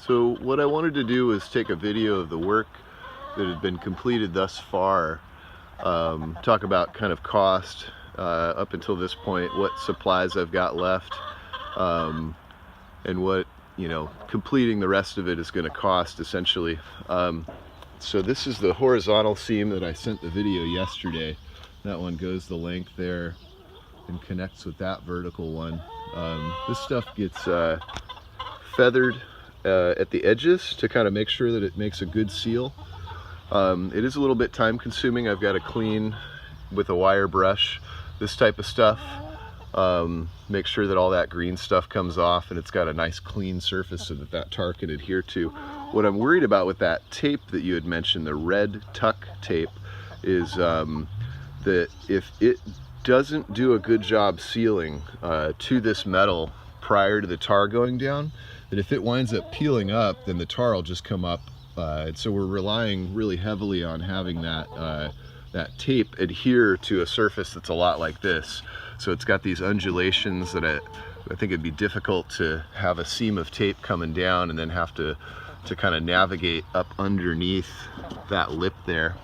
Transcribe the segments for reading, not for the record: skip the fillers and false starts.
So what I wanted to do was take a video of the work that had been completed thus far, talk about kind of cost up until this point, what supplies I've got left, and what, completing the rest of it is going to cost essentially. So this is the horizontal seam that I sent the video yesterday. That one goes the length there and connects with that vertical one. This stuff gets feathered at the edges to kind of make sure that it makes a good seal. It is a little bit time consuming. I've got to clean with a wire brush this type of stuff, make sure that all that green stuff comes off and it's got a nice clean surface so that that tar can adhere to. What I'm worried about with that tape that you had mentioned, the red tuck tape, is that if it doesn't do a good job sealing to this metal prior to the tar going down, that if it winds up peeling up, then the tar will just come up. And so we're relying really heavily on having that tape adhere to a surface that's a lot like this. So it's got these undulations that I think it'd be difficult to have a seam of tape coming down and then have to kind of navigate up underneath that lip there.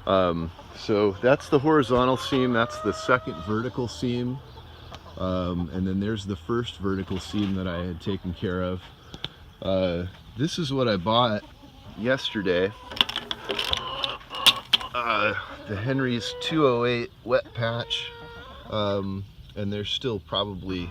So that's the horizontal seam, that's the second vertical seam. And then there's the first vertical seam that I had taken care of. This is what I bought yesterday. The Henry's 208 wet patch. And there's still probably,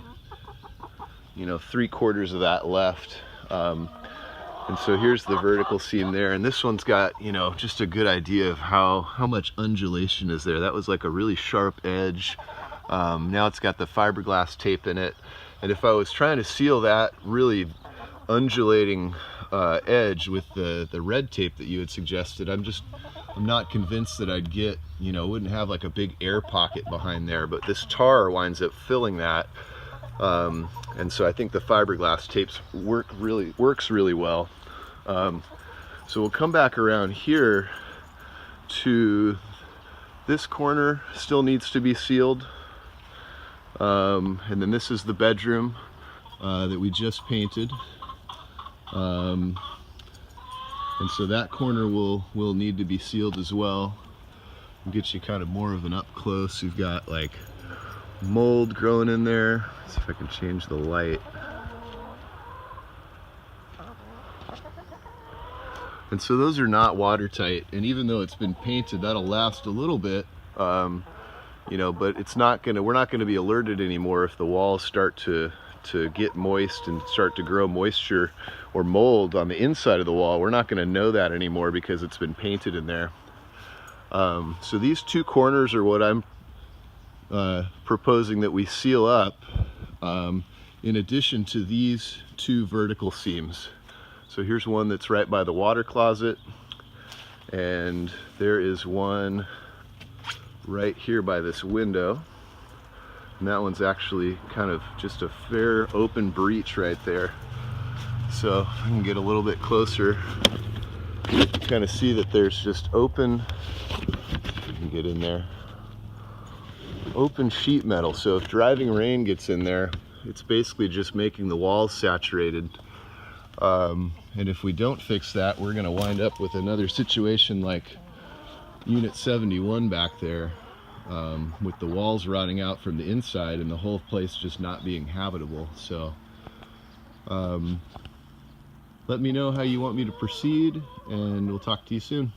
3/4 of that left. And so here's the vertical seam there, and this one's got, just a good idea of how much undulation is there. That was like a really sharp edge. Now it's got the fiberglass tape in it, and if I was trying to seal that really undulating edge with the red tape that you had suggested, I'm not convinced that I'd get, wouldn't have like a big air pocket behind there, but this tar winds up filling that. And so I think the fiberglass tapes works really well. So we'll come back around here to this corner, still needs to be sealed. And then this is the bedroom that we just painted. And so that corner will need to be sealed as well. We'll get you kind of more of an up close. You've got like mold growing in there. See if I can change the light. And so those are not watertight, and even though it's been painted, that'll last a little bit, but it's not gonna, we're not gonna be alerted anymore if the walls start to get moist and start to grow moisture or mold on the inside of the wall. We're not gonna know that anymore because it's been painted in there. So these two corners are what I'm proposing that we seal up, in addition to these two vertical seams. So here's one that's right by the water closet, and there is one right here by this window, and that one's actually kind of just a fair open breach right there. So I can get a little bit closer, you can kind of see that there's just open, you can get in there, open sheet metal. So if driving rain gets in there, it's basically just making the walls saturated. And if we don't fix that, we're going to wind up with another situation like Unit 71 back there, with the walls rotting out from the inside and the whole place just not being habitable. So let me know how you want me to proceed, and we'll talk to you soon.